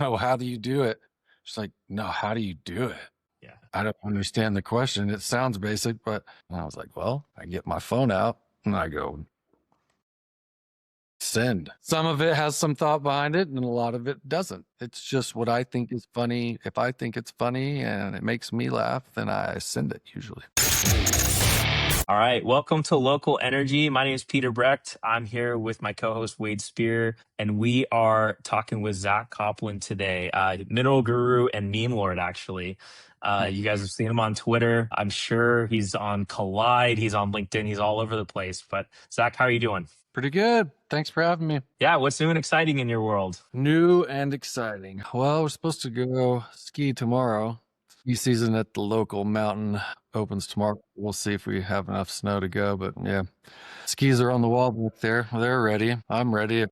oh, how do you do it? She's like, no, how do you do it? Yeah. I don't understand the question. It sounds basic, but I was like, well, I get my phone out and I go send. Some of it has some thought behind it and a lot of it doesn't. It's just what I think is funny. If I think it's funny and it makes me laugh, then I send it usually. All right. Welcome to Local Energy. My name is Peter Brecht. I'm here with my co-host Wade Spear, and we are talking with Zach Copland today, mineral guru and meme lord, actually. You guys have seen him on Twitter. I'm sure he's on Collide. He's on LinkedIn. He's all over the place. But Zach, how are you doing? Pretty good. Thanks for having me. Yeah. What's new and exciting in your world? New and exciting. Well, we're supposed to go ski tomorrow. Ski season at the local mountain opens tomorrow. We'll see if we have enough snow to go, but yeah. Skis are on the wall back there. They're ready. I'm ready if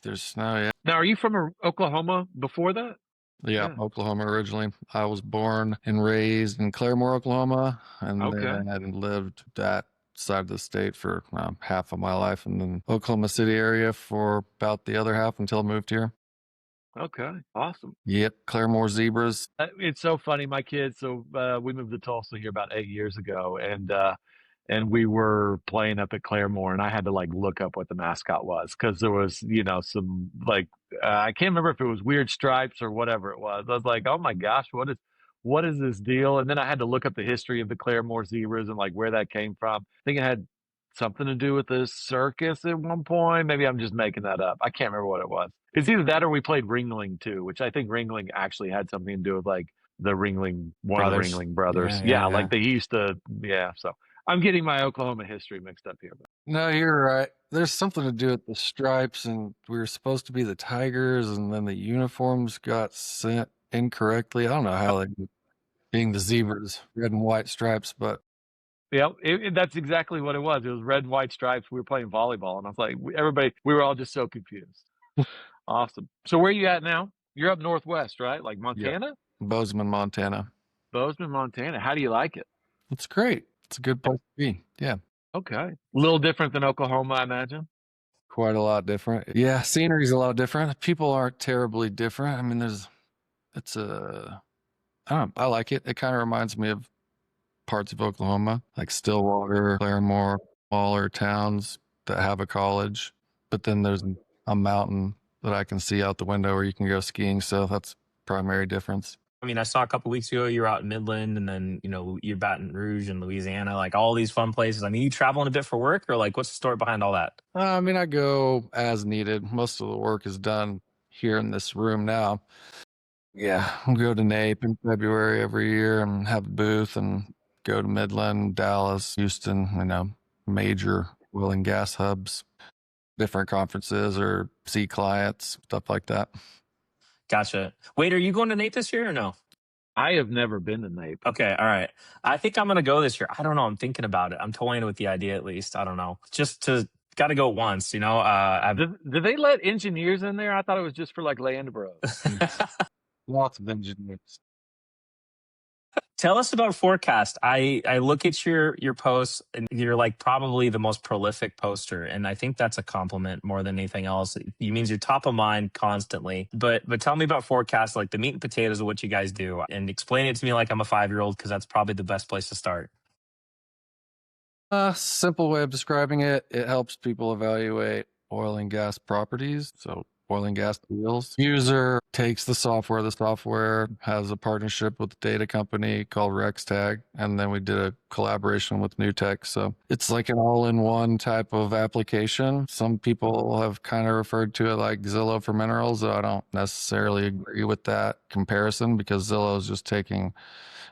there's snow, yeah. Now, are you from Oklahoma before that? Yeah, Yeah. Oklahoma originally. I was born and raised in Claremore, Oklahoma, and Okay. then I lived that side of the state for half of my life, and then Oklahoma City area for about the other half until I moved here. Okay. Awesome. Yep, Claremore Zebras. It's so funny. My kids, we moved to Tulsa here about 8 years ago, and we were playing up at Claremore, and I had to like look up what the mascot was because there was, some like I can't remember if it was weird stripes or whatever it was. I was like, oh my gosh, what is this deal? And then I had to look up the history of the Claremore Zebras and like where that came from. I think it had something to do with the circus at one point. Maybe I'm just making that up. I can't remember what it was. It's either that or we played Ringling too, which I think Ringling actually had something to do with like the Ringling, one of the Brothers. Ringling brothers. Yeah. Like they used to, so I'm getting my Oklahoma history mixed up here. No, you're right. There's something to do with the stripes, and we were supposed to be the Tigers, and then the uniforms got sent incorrectly. I don't know how they being the Zebras, red and white stripes, but Yeah, that's exactly what it was. It was red and white stripes. We were playing volleyball, and I was like, we were all just so confused. Awesome. So where are you at now? You're up northwest, right? Like Montana? Bozeman, Montana. Bozeman, Montana. How do you like it? It's great. It's a good place to be. Yeah. Okay. A little different than Oklahoma, I imagine. Quite a lot different. Yeah, scenery's a lot different. People aren't terribly different. I mean, I like it. It kind of reminds me of parts of Oklahoma, like Stillwater, Claremore, smaller towns that have a college. But then there's a mountain that I can see out the window where you can go skiing. So that's primary difference. I mean, I saw a couple weeks ago you were out in Midland, and then you're Baton Rouge and Louisiana, like all these fun places. I mean, you traveling a bit for work, or like what's the story behind all that? I mean, I go as needed. Most of the work is done here in this room now. Yeah, I'll go to NAPE in February every year and have a booth and go to Midland, Dallas, Houston, major oil and gas hubs, different conferences or see clients, stuff like that. Gotcha. Wait, are you going to NAPE this year or no? I have never been to NAPE. Okay, all right. I think I'm gonna go this year. I don't know. I'm thinking about it. I'm toying with the idea at least. I don't know. Just to got to go once, Did they let engineers in there? I thought it was just for like land bros. Lots of engineers. Tell us about Forecast. I look at your posts, and you're like probably the most prolific poster, and I think that's a compliment more than anything else. It means you're top of mind constantly. But tell me about Forecast, like the meat and potatoes of what you guys do, and explain it to me like I'm a 5-year-old, because that's probably the best place to start. Simple way of describing it, it helps people evaluate oil and gas properties. So oil and gas deals. User takes the software has a partnership with a data company called RexTag, and then we did a collaboration with NewTek. So it's like an all-in-one type of application. Some people have kind of referred to it like Zillow for minerals, though I don't necessarily agree with that comparison, because Zillow is just taking,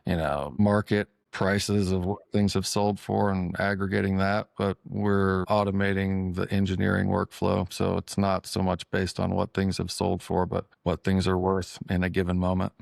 market prices of what things have sold for and aggregating that, but we're automating the engineering workflow. So it's not so much based on what things have sold for, but what things are worth in a given moment.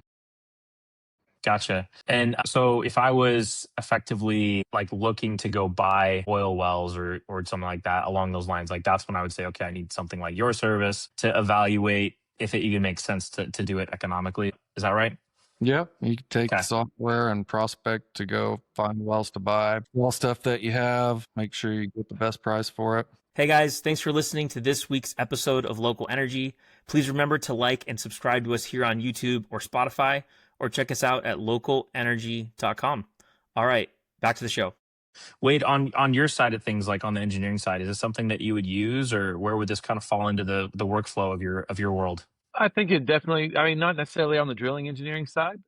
Gotcha. And so if I was effectively like looking to go buy oil wells or something like that along those lines, like that's when I would say, okay, I need something like your service to evaluate if it even makes sense to do it economically. Is that right? Yeah, you can take the software and prospect to go find wells to buy, well stuff that you have, make sure you get the best price for it. Hey guys, thanks for listening to this week's episode of Local Energy. Please remember to like and subscribe to us here on YouTube or Spotify, or check us out at localenergy.com. All right, back to the show. Wade, on your side of things, like on the engineering side, is this something that you would use, or where would this kind of fall into the workflow of your world? I think it definitely, I mean, not necessarily on the drilling engineering side.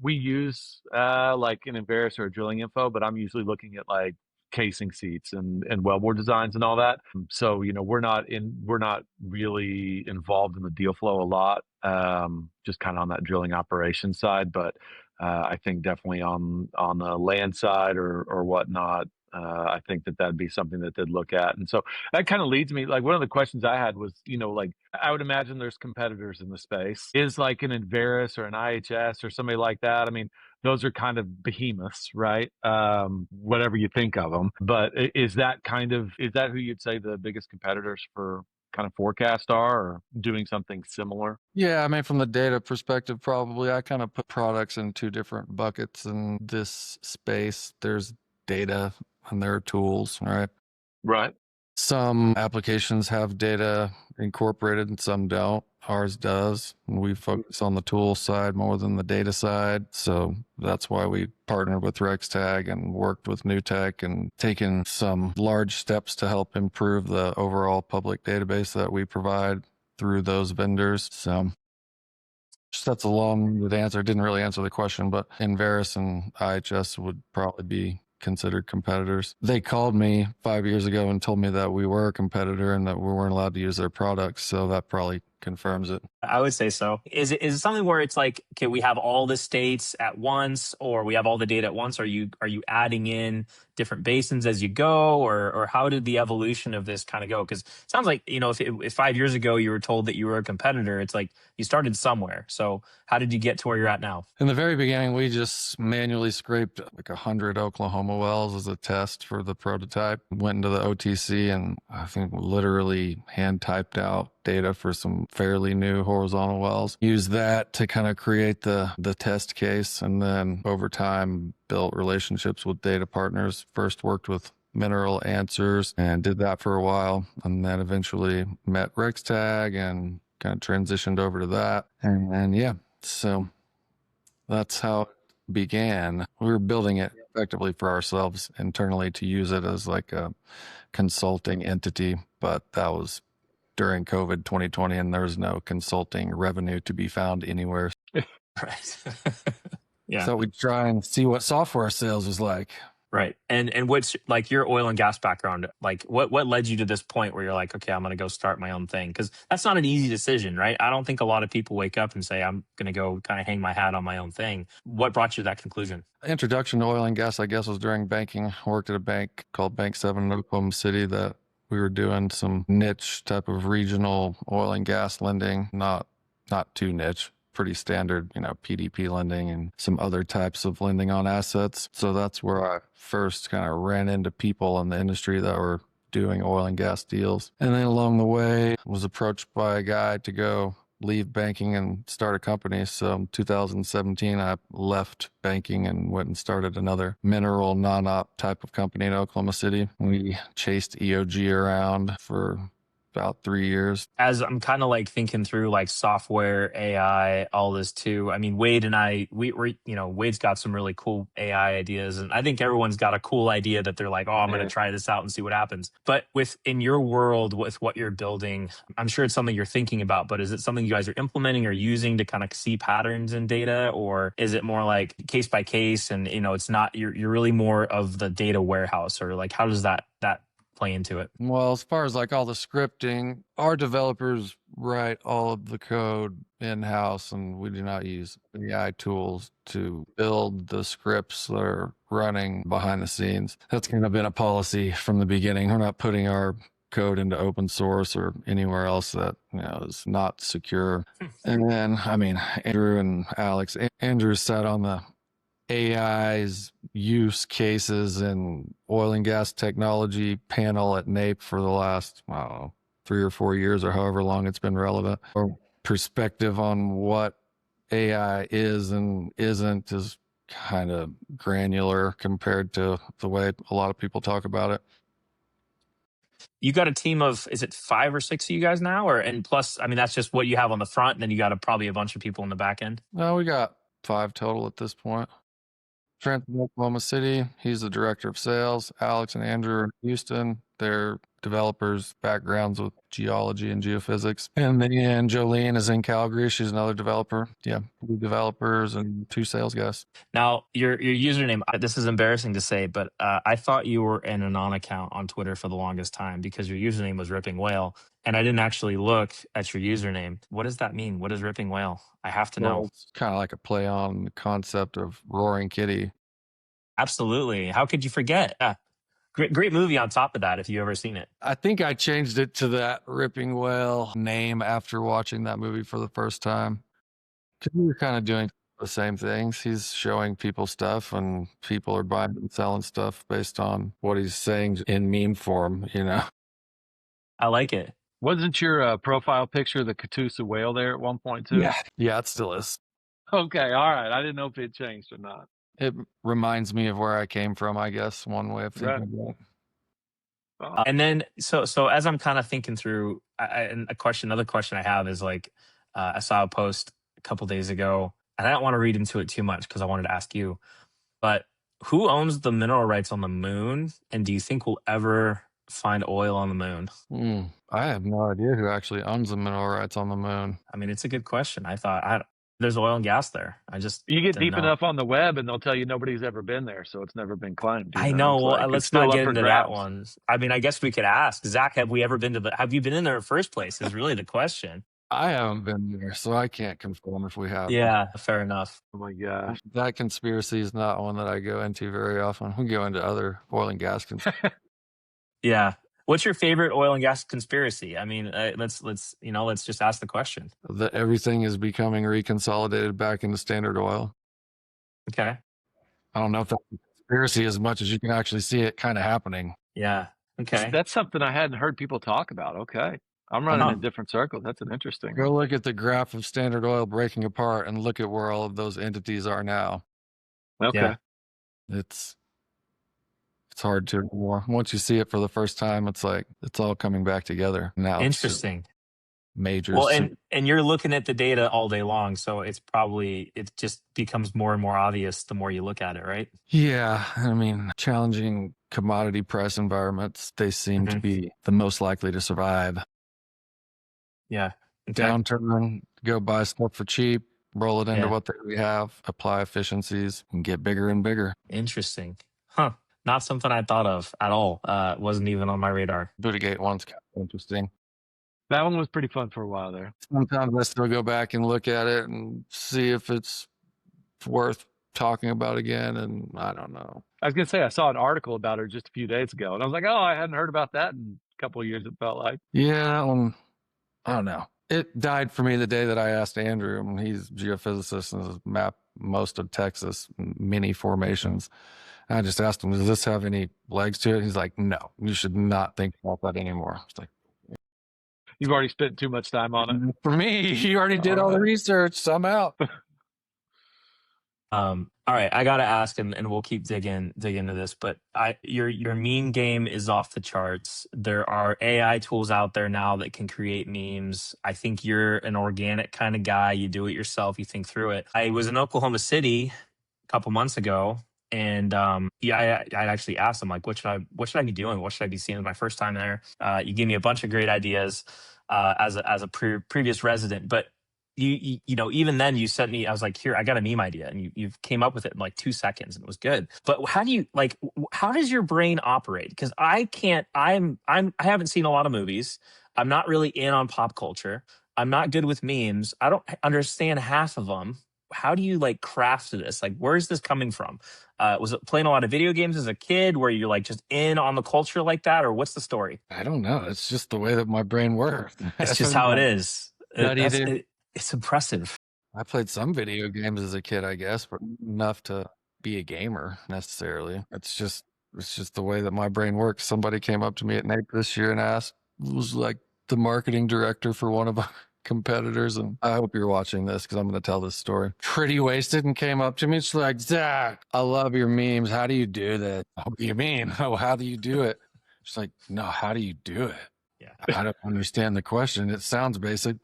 We use like an Enverus or a drilling info, but I'm usually looking at like casing seats and wellbore designs and all that. So, we're not really involved in the deal flow a lot, just kind of on that drilling operation side. But I think definitely on the land side or whatnot, I think that'd be something that they'd look at. And so that kind of leads me, like, one of the questions I had was, like, I would imagine there's competitors in the space. Is like an Enverus or an IHS or somebody like that. I mean, those are kind of behemoths, right? Whatever you think of them. But is that who you'd say the biggest competitors for kind of forecast are, or doing something similar? Yeah, I mean, from the data perspective, probably I kind of put products in two different buckets in this space. There's data and there are tools, right? Right. Some applications have data incorporated and some don't. Ours does. We focus on the tool side more than the data side. So that's why we partnered with RexTag and worked with NewTek and taken some large steps to help improve the overall public database that we provide through those vendors. So just that's a long-winded answer. Didn't really answer the question, but Enverus and IHS would probably be considered competitors. They called me 5 years ago and told me that we were a competitor and that we weren't allowed to use their products. So that probably confirms it. I would say so. Is it something where it's like, okay, we have all the states at once, or we have all the data at once? Are you adding in different basins as you go, or how did the evolution of this kind of go? Because it sounds like, if 5 years ago you were told that you were a competitor, it's like you started somewhere. So how did you get to where you're at now? In the very beginning, we just manually scraped like 100 Oklahoma wells as a test for the prototype. Went into the OTC and I think literally hand typed out data for some fairly new horizontal wells. Used that to kind of create the test case, and then over time built relationships with data partners. First worked with Mineral Answers and did that for a while, and then eventually met RexTag and kind of transitioned over to that. And then yeah, so that's how it began. We were building it effectively for ourselves internally to use it as like a consulting entity, but that was during COVID 2020, and there's no consulting revenue to be found anywhere. Right. Yeah. So we try and see what software sales was like. Right. And what's like your oil and gas background? Like what led you to this point where you're like, okay, I'm going to go start my own thing? Because that's not an easy decision, right? I don't think a lot of people wake up and say, I'm going to go kind of hang my hat on my own thing. What brought you to that conclusion? Introduction to oil and gas, I guess, was during banking. I worked at a bank called Bank 7 in Oklahoma City that we were doing some niche type of regional oil and gas lending, not too niche. Pretty standard, PDP lending and some other types of lending on assets. So that's where I first kind of ran into people in the industry that were doing oil and gas deals. And then along the way, was approached by a guy to go leave banking and start a company. So in 2017, I left banking and went and started another mineral non-op type of company in Oklahoma City. We chased EOG around for about 3 years. As I'm kind of like thinking through like software, AI, all this too. I mean, Wade and I, Wade's got some really cool AI ideas, and I think everyone's got a cool idea that they're like, oh, I'm going to try this out and see what happens. But in your world, with what you're building, I'm sure it's something you're thinking about, but is it something you guys are implementing or using to kind of see patterns in data, or is it more like case by case and, it's not, you're really more of the data warehouse, or like, how does that play into it? Well, as far as like all the scripting, our developers write all of the code in-house, and we do not use AI tools to build the scripts that are running behind the scenes. That's kind of been a policy from the beginning. We're not putting our code into open source or anywhere else that is not secure. And then, I mean, Andrew and Alex. Andrew sat on the AI's use cases in oil and gas technology panel at NAPE for the last, I don't know, 3 or 4 years or however long it's been relevant. Our perspective on what AI is and isn't is kind of granular compared to the way a lot of people talk about it. You got a team of, is it 5 or 6 of you guys now? And plus, I mean, that's just what you have on the front. And then you got probably a bunch of people in the back end. No, we got 5 total at this point. Trent in Oklahoma City, he's the director of sales. Alex and Andrew are in Houston. They're developers, backgrounds with geology and geophysics. And then Jolene is in Calgary. She's another developer. Yeah, 2 developers and 2 sales guys. Now, your username, this is embarrassing to say, but I thought you were an anon account on Twitter for the longest time because your username was RippingWhale. And I didn't actually look at your username. What does that mean? What is RippingWhale? I have to know. It's kind of like a play on the concept of Roaring Kitty. Absolutely. How could you forget? Great movie on top of that, if you ever seen it. I think I changed it to that RippingWhale name after watching that movie for the first time. Because we were kind of doing the same things. He's showing people stuff and people are buying and selling stuff based on what he's saying in meme form, you know? I like it. Wasn't your profile picture the Catoosa whale there at one point too? Yeah, it still is. Okay, all right. I didn't know if it changed or not. It reminds me of where I came from, I guess, one way of thinking about it. Oh. And then, so as I'm kind of thinking through, another question I have is like, I saw a post a couple days ago, and I don't want to read into it too much because I wanted to ask you, but who owns the mineral rights on the moon? And do you think we'll ever find oil on the moon? I have no idea who actually owns the mineral rights on the moon. I mean, it's a good question. I thought there's oil and gas there. You get didn't deep know. enough on the web and they'll tell you nobody's ever been there, so it's never been claimed. I know. It's Well, like, let's it's still not up get for into grabs. that one. I mean, I guess we could ask Zach, have you been in there in the first place? Is really the question. I haven't been there, so I can't confirm if we have. Yeah, fair enough. Oh my gosh. That conspiracy is not one that I go into very often. We go into other oil and gas conspiracies. Yeah. What's your favorite oil and gas conspiracy? I mean, let's just ask the question. That everything is becoming reconsolidated back into Standard Oil. Okay. I don't know if that's a conspiracy as much as you can actually see it kind of happening. Yeah. Okay. That's something I hadn't heard people talk about. Okay. I'm running in different circles. That's an interesting. Go look at the graph of Standard Oil breaking apart and look at where all of those entities are now. Okay. Yeah. It's hard to ignore. Once you see it for the first time, it's like it's all coming back together. Now Interesting. Major. Well, and you're looking at the data all day long, so it just becomes more and more obvious the more you look at it, right? Yeah, I mean, challenging commodity price environments, they seem to be the most likely to survive. Yeah. Okay. Downturn, go buy stuff for cheap, roll it into what we have, apply efficiencies, and get bigger and bigger. Interesting. Huh. Not something I thought of at all. Wasn't even on my radar. Bootygate one's kind of interesting. That one was pretty fun for a while there. Sometimes I still go back and look at it and see if it's worth talking about again, and I don't know. I was going to say, I saw an article about her just a few days ago, and I was like, oh, I hadn't heard about that in a couple of years, it felt like. Yeah, that one, I don't know. It died for me the day that I asked Andrew, and he's a geophysicist and has mapped most of Texas, mini formations. And I just asked him, does this have any legs to it? He's like, no, you should not think about that anymore. It's like, you've already spent too much time on it. For me, you already did all the research, so I'm out. All right, I gotta ask, and we'll keep digging into this. But your meme game is off the charts. There are AI tools out there now that can create memes. I think you're an organic kind of guy. You do it yourself. You think through it. I was in Oklahoma City a couple months ago, and I actually asked him, like, what should I be doing? What should I be seeing? It was my first time there. You gave me a bunch of great ideas as a previous resident, but you know, even then you sent me, I was like, here, I got a meme idea, and you came up with it in like 2 seconds, and it was good. But how does your brain operate? Because I haven't seen a lot of movies. I'm not really in on pop culture. I'm not good with memes. I don't understand half of them. How do you like craft this? Like, where's this coming from? Was it playing a lot of video games as a kid where you're like just in on the culture like that? Or what's the story? I don't know. It's just the way that my brain works. It's just how it is. It's impressive. I played some video games as a kid, I guess, but enough to be a gamer necessarily. It's just the way that my brain works. Somebody came up to me at NAPE this year and asked, was like the marketing director for one of our competitors, and I hope you're watching this because I'm going to tell this story. Pretty wasted, and came up to me. She's like, Zach, I love your memes. How do you do that? What do you mean? Oh, how do you do it? She's like, no, how do you do it? Yeah. I don't understand the question. It sounds basic,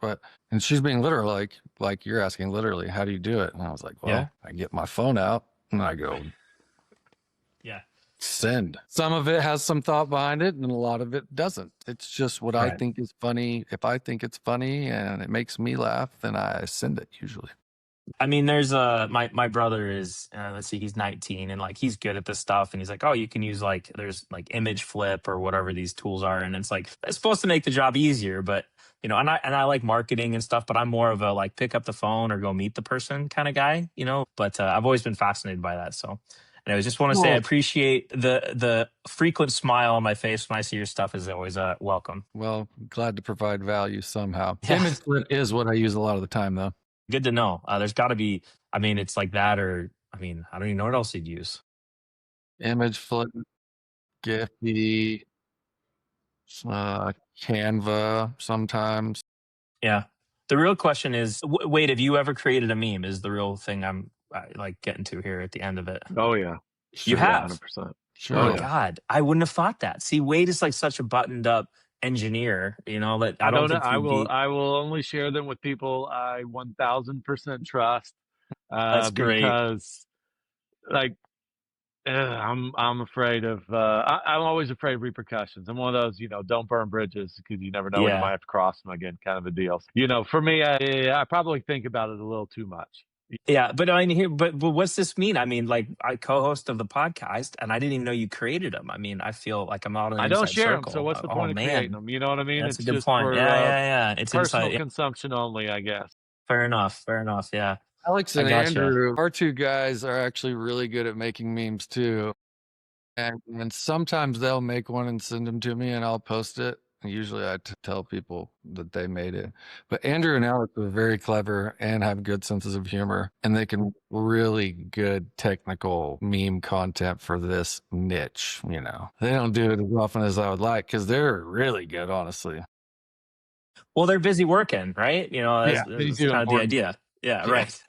and she's being literal, like you're asking literally, how do you do it? And I was like, well, Yeah. I get my phone out and I go, Yeah. send. Some of it has some thought behind it and a lot of it doesn't. It's just what I Right. think is funny. If I think it's funny and it makes me laugh, then I send it usually. I mean, there's my brother is let's see, he's 19 and like he's good at this stuff, and he's like, oh, you can use like there's like image flip or whatever these tools are, and it's like it's supposed to make the job easier, but you know, and I like marketing and stuff, but I'm more of a like pick up the phone or go meet the person kind of guy, you know. But I've always been fascinated by that. So, and I just want to say I Well, appreciate the frequent smile on my face when I see your stuff is always welcome. well, glad to provide value somehow. Yeah. Image flip is what I use a lot of the time, though. Good to know. There's got to be. I mean, it's like that, or I mean, I don't even know what else you'd use. Image flip, Giphy, Canva sometimes. Yeah. The real question is, wait, have you ever created a meme? Is the real thing I'm like getting to here at the end of it. Oh yeah. You Sure, Yeah, have. 100%. sure. Oh Oh my yeah. God, I wouldn't have thought that. See, Wade is like such a buttoned up engineer. You know that I don't don't know. think he'd be. I will only share them with people I 1000% trust, That's great. because like I'm afraid of I'm always afraid of repercussions. I'm one of those, don't burn bridges because you never know when you might Yeah. have to cross them again, kind of a deal. For me, I probably think about it a little too much. Yeah, but I mean, here, but what's this mean? I mean, like, I co-host of the podcast, and I didn't even know you created them. I mean, I feel like I'm out on the I don't inside share them, so circle. what's the Oh point of creating man, them? You know what I mean? that's a It's good just point. for Yeah, yeah, yeah. It's personal inside. Yeah, consumption only, I guess. fair enough. Fair enough. Yeah, Alex I and gotcha. Andrew, our two guys are actually really good at making memes too. And sometimes they'll make one and send them to me and I'll post it. And usually I tell people that they made it. But Andrew and Alex are very clever and have good senses of humor. And they can really good technical meme content for this niche, you know. They don't do it as often as I would like because they're really good, honestly. Well, they're busy working, right? You know, Yeah, they that's do kind of the important. idea. Yeah, Yeah. right.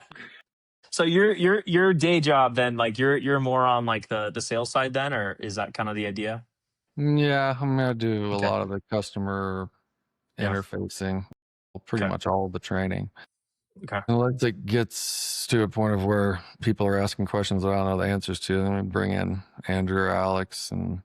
So your day job then, like you're more on like the sales side then, or is that kind of the idea? Yeah, I'm gonna do a Okay. lot of the customer Yeah. interfacing, pretty Okay. much all of the training. Okay. Unless it gets to a point of where people are asking questions that I don't know the answers to, then we bring in Andrew or Alex and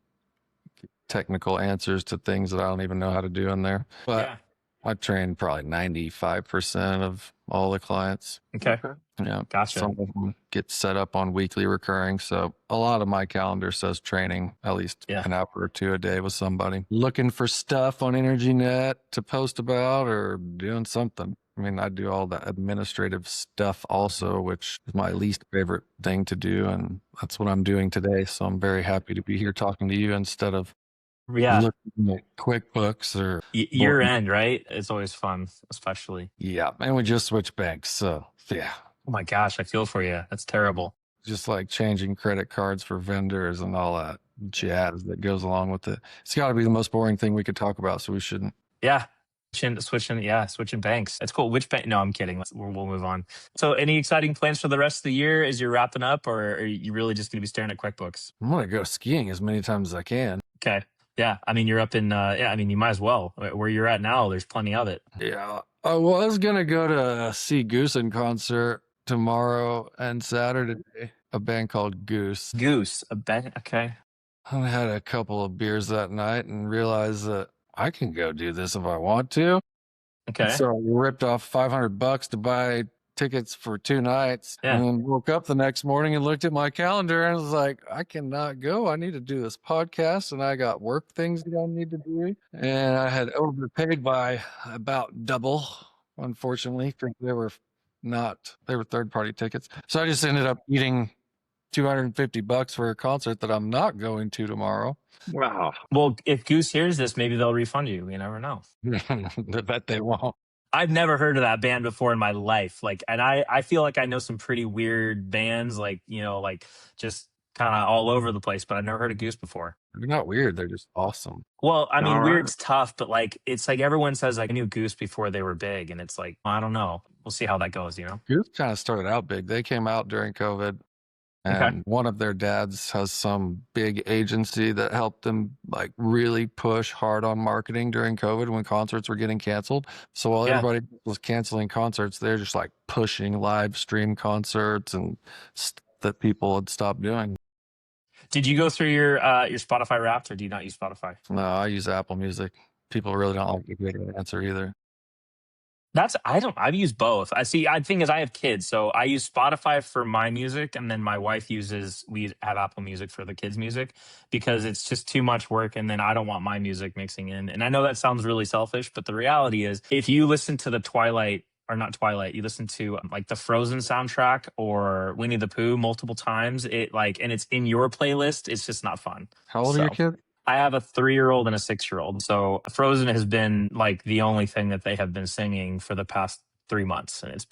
technical answers to things that I don't even know how to do in there. But Yeah. I train probably 95% of all the clients. Okay. Yeah. Gotcha. Some of them get set up on weekly recurring. So a lot of my calendar says training at least Yeah. an hour or two a day with somebody looking for stuff on EnergyNet to post about or doing something. I mean, I do all the administrative stuff also, which is my least favorite thing to do. And that's what I'm doing today. So I'm very happy to be here talking to you instead of Yeah. looking at QuickBooks or Year end, right? It's always fun, especially. yeah. And we just switched banks. So yeah. Oh my gosh, I feel for you. That's terrible. Just like changing credit cards for vendors and all that jazz that goes along with it. It's got to be the most boring thing we could talk about, so we shouldn't. Yeah. Switching banks. That's cool. Which bank? No, I'm kidding. We'll move on. So, any exciting plans for the rest of the year as you're wrapping up, or are you really just going to be staring at QuickBooks? I'm gonna go skiing as many times as I can. Okay. Yeah. I mean, you're up in, yeah, I mean, you might as well. Where you're at now, there's plenty of it. Yeah, I was gonna go to see Goose in concert tomorrow and Saturday. A band called Goose. Goose, a bank. Okay. I had a couple of beers that night and realized that I can go do this if I want to. Okay. So I ripped off $500 to buy tickets for 2 nights, Yeah. and then woke up the next morning and looked at my calendar and was like, I cannot go. I need to do this podcast, and I got work things that I need to do. And I had overpaid by about double, unfortunately, because they were third-party tickets. So I just ended up eating $250 for a concert that I'm not going to tomorrow. Wow. Well, if Goose hears this, maybe they'll refund you. You never know. I bet they won't. I've never heard of that band before in my life. Like, and I feel like I know some pretty weird bands, like, you know, like just kind of all over the place, but I've never heard of Goose before. They're not weird. They're just awesome. Well, I mean, All right. weird's tough, but like, it's like everyone says, like, I knew Goose before they were big. And it's like, I don't know. We'll see how that goes, you know? Goose kind of started out big. They came out during COVID And one of their dads has some big agency that helped them like really push hard on marketing during COVID when concerts were getting canceled. So while everybody was canceling concerts, they're just like pushing live stream concerts and stuff that people had stopped doing. Did you go through your Spotify Wrapped, or do you not use Spotify? No, I use Apple Music. People really don't like to get an answer either. I've used both. I think is I have kids, so I use Spotify for my music, and then my wife we have Apple Music for the kids' music, because it's just too much work, and then I don't want my music mixing in. And I know that sounds really selfish, but the reality is, if you listen to you listen to like the Frozen soundtrack or Winnie the Pooh multiple times, and it's in your playlist, it's just not fun. How old are your kids? I have a 3-year-old and a 6-year-old. So Frozen has been like the only thing that they have been singing for the past 3 months, and it's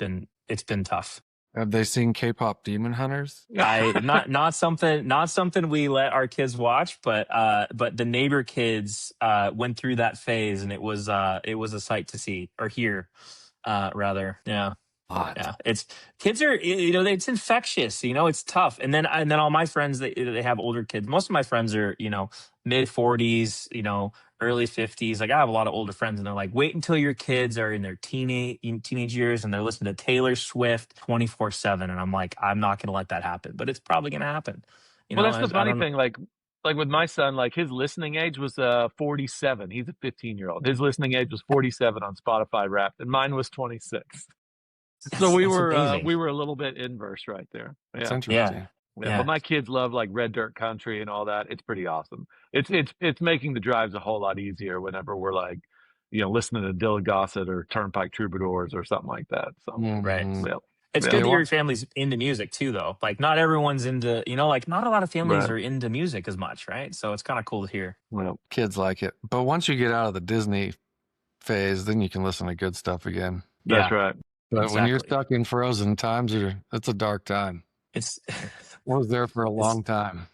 been tough. Have they seen K-pop Demon Hunters? Not something we let our kids watch, but the neighbor kids went through that phase, and it was a sight to see or hear, rather. Yeah. Yeah, kids are, it's infectious, it's tough. And then all my friends, they have older kids. Most of my friends are, mid 40s, early 50s. Like, I have a lot of older friends, and they're like, wait until your kids are in their teenage years and they're listening to Taylor Swift 24/7. And I'm like, I'm not going to let that happen, but it's probably going to happen. Well, that's the funny thing. Like with my son, like his listening age was 47. He's a 15-year-old. His listening age was 47 on Spotify Wrapped, and mine was 26. So we were a little bit inverse right there. Yeah. That's interesting. Yeah. But my kids love like Red Dirt Country and all that. It's pretty awesome. It's making the drives a whole lot easier whenever we're like, listening to Dylan Gossett or Turnpike Troubadours or something like that. So right. Yeah. It's good that your family's into music too, though. Like, not everyone's into, like, not a lot of families are into music as much, right? So it's kind of cool to hear. Well, kids like it. But once you get out of the Disney phase, then you can listen to good stuff again. That's right. But when you're stuck in Frozen, it's a dark time. I was there for a long time.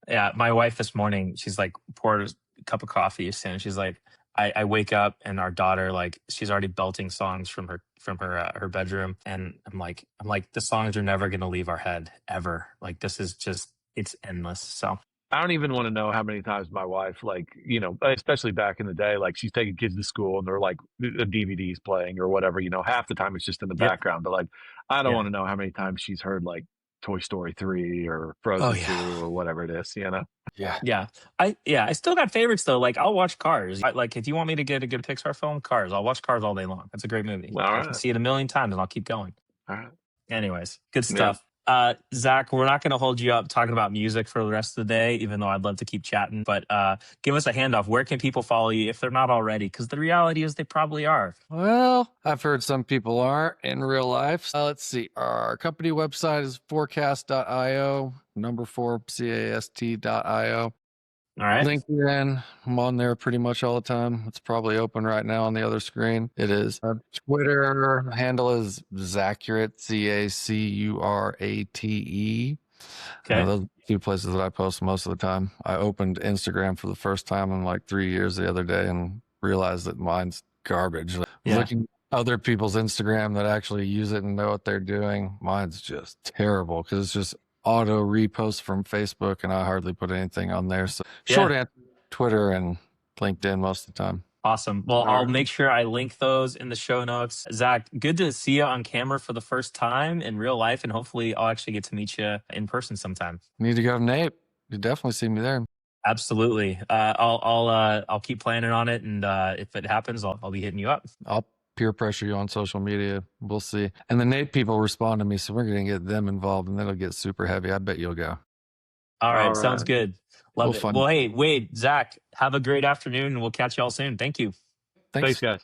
Yeah, my wife this morning, she's like poured a cup of coffee, and she's like, I wake up and our daughter, like, she's already belting songs from her bedroom, and I'm like the songs are never gonna leave our head ever. Like, this is just, it's endless. So I don't even want to know how many times my wife, like, especially back in the day, like, she's taking kids to school and they're like the DVD's playing or whatever, half the time it's just in the background. But like, I don't want to know how many times she's heard like Toy Story 3 or Frozen 2 or whatever it is, Yeah. I still got favorites though. Like, I'll watch Cars. Like, if you want me to get a good Pixar film, Cars. I'll watch Cars all day long. That's a great movie. I can see it a million times and I'll keep going. All right. Anyways, good stuff. Zach, we're not going to hold you up talking about music for the rest of the day, even though I'd love to keep chatting. But give us a handoff. Where can people follow you if they're not already? Because the reality is they probably are. Well, I've heard some people aren't in real life. Let's see. Our company website is forecast.io, number 4cast.io. All right. LinkedIn, I'm on there pretty much all the time. It's probably open right now on the other screen. It is. Twitter handle is Zacurate, Zacurate. Okay. Those are 2 places that I post most of the time. I opened Instagram for the first time in like 3 years the other day and realized that mine's garbage. Looking at other people's Instagram that actually use it and know what they're doing, mine's just terrible because it's just auto repost from Facebook, and I hardly put anything on there. So short answer, Twitter and LinkedIn most of the time. Awesome. Well, I'll make sure I link those in the show notes. Zach, good to see you on camera for the first time in real life, and hopefully I'll actually get to meet you in person sometime. Need to go to Nape. You definitely see me there. Absolutely. I'll keep planning on it, and if it happens, I'll be hitting you up. I'll peer pressure you on social media. We'll see. And the Nape people respond to me, so we're going to get them involved, and then it'll get super heavy. I bet you'll go. All right. Sounds good. Love it. Fun. Well, hey, Wade, Zach, have a great afternoon, and we'll catch you all soon. Thank you. Thanks guys.